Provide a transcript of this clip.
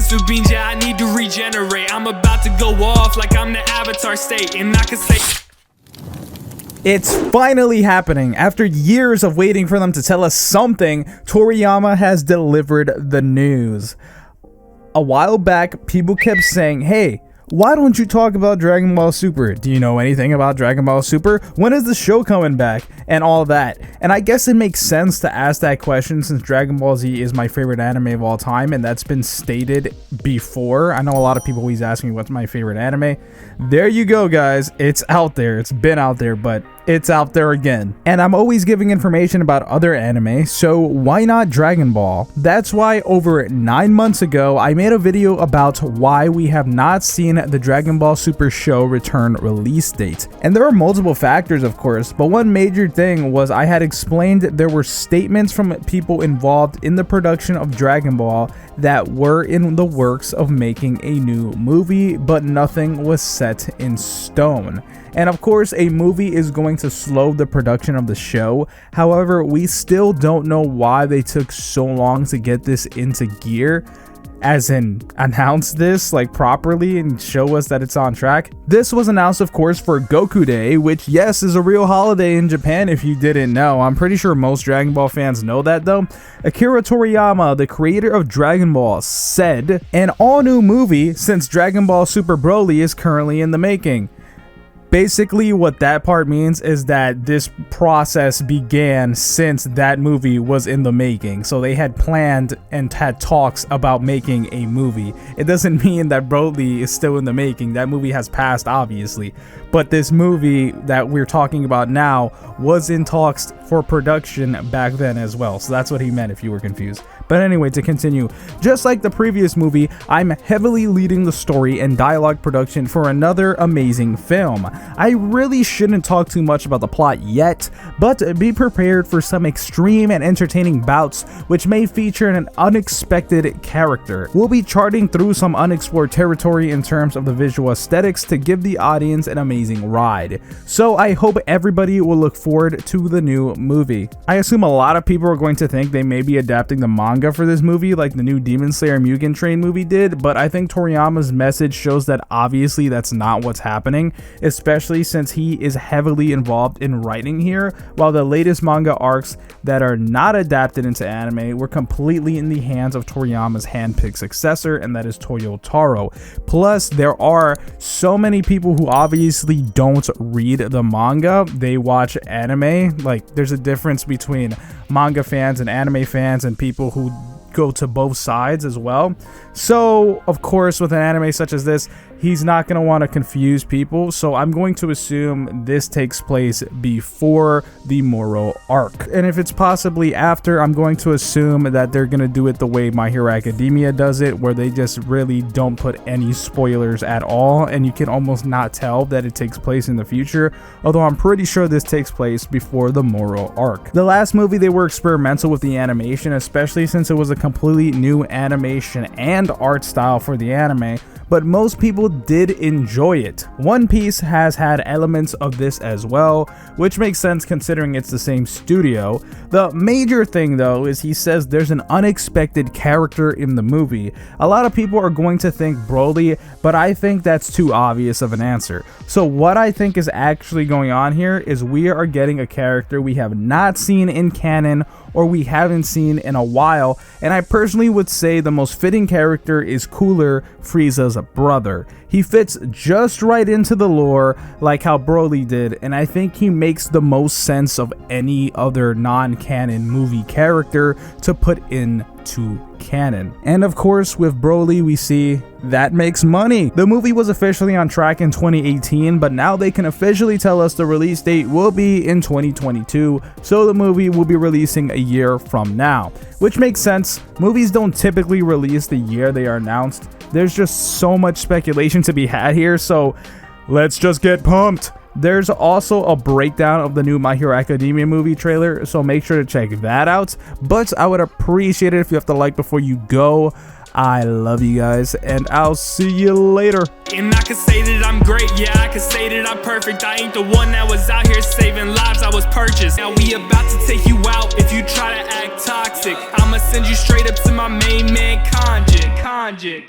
sensu beans, yeah, I need to regenerate. I'm about to go off like I'm the Avatar state, and I can say it's finally happening. After years of waiting for them to tell us something, Toriyama has delivered the news. A while back, people kept saying, hey, why don't you talk about Dragon Ball Super? Do you know anything about Dragon Ball Super? When is the show coming back? And all that. And I guess it makes sense to ask that question since Dragon Ball Z is my favorite anime of all time, and that's been stated before. I know a lot of people always ask me what's my favorite anime. There you go, guys. It's out there. It's been out there, but it's out there again. And I'm always giving information about other anime, so why not Dragon Ball? That's why over 9 months ago, I made a video about why we have not seen the Dragon Ball Super show return release date. And there are multiple factors, of course, but one major thing was I had explained there were statements from people involved in the production of Dragon Ball that were in the works of making a new movie, but nothing was set in stone. And of course, a movie is going to slow the production of the show. However, we still don't know why they took so long to get this into gear, as in announce this like properly and show us that it's on track. This was announced, of course, for Goku Day, which yes is a real holiday in Japan if you didn't know. I'm pretty sure most Dragon Ball fans know that though. Akira Toriyama, the creator of Dragon Ball, said an all new movie since Dragon Ball Super Broly is currently in the making. Basically, what that part means is that this process began since that movie was in the making. So they had planned and had talks about making a movie. It doesn't mean that Broly is still in the making. That movie has passed, obviously. But this movie that we're talking about now was in talks for production back then as well. So that's what he meant if you were confused. But anyway, to continue, just like the previous movie, I'm heavily leading the story and dialogue production for another amazing film. I really shouldn't talk too much about the plot yet, but be prepared for some extreme and entertaining bouts which may feature an unexpected character. We'll be charting through some unexplored territory in terms of the visual aesthetics to give the audience an amazing ride. So I hope everybody will look forward to the new movie. I assume a lot of people are going to think they may be adapting the manga for this movie like the new Demon Slayer Mugen Train movie did, but I think Toriyama's message shows that obviously that's not what's happening, especially since he is heavily involved in writing here, while the latest manga arcs that are not adapted into anime were completely in the hands of Toriyama's handpicked successor, and that is Toyo Taro. Plus, there are so many people who obviously don't read the manga, they watch anime. Like, there's a difference between manga fans and anime fans and people who go to both sides as well. So of course, with an anime such as this, he's not going to want to confuse people, so I'm going to assume this takes place before the Moro arc. And if it's possibly after, I'm going to assume that they're going to do it the way My Hero Academia does it, where they just really don't put any spoilers at all, and you can almost not tell that it takes place in the future, although I'm pretty sure this takes place before the Moro arc. The last movie, they were experimental with the animation, especially since it was a completely new animation and art style for the anime, but most people did enjoy it. One Piece has had elements of this as well, which makes sense considering it's the same studio. The major thing though is he says there's an unexpected character in the movie. A lot of people are going to think Broly, but I think that's too obvious of an answer. So what I think is actually going on here is we are getting a character we have not seen in canon or we haven't seen in a while, and I personally would say the most fitting character is Cooler, Frieza's brother. He fits just right into the lore like how Broly did, and I think he makes the most sense of any other non-canon movie character to put into canon. And of course, with Broly, we see that makes money. The movie was officially on track in 2018, but now they can officially tell us the release date will be in 2022, so the movie will be releasing a year from now, which makes sense. Movies don't typically release the year they are announced. There's just so much speculation to be had here, so let's just get pumped. There's also a breakdown of the new My Hero Academia movie trailer, so make sure to check that out. But I would appreciate it if you have to like before you go. I love you guys, and I'll see you later. And I can say that I'm great, yeah, I can say that I'm perfect. I ain't the one that was out here saving lives, I was purchased. Now we about to take you out if you try to act toxic. I'ma send you straight up to my main man, Kanjin. Kanji.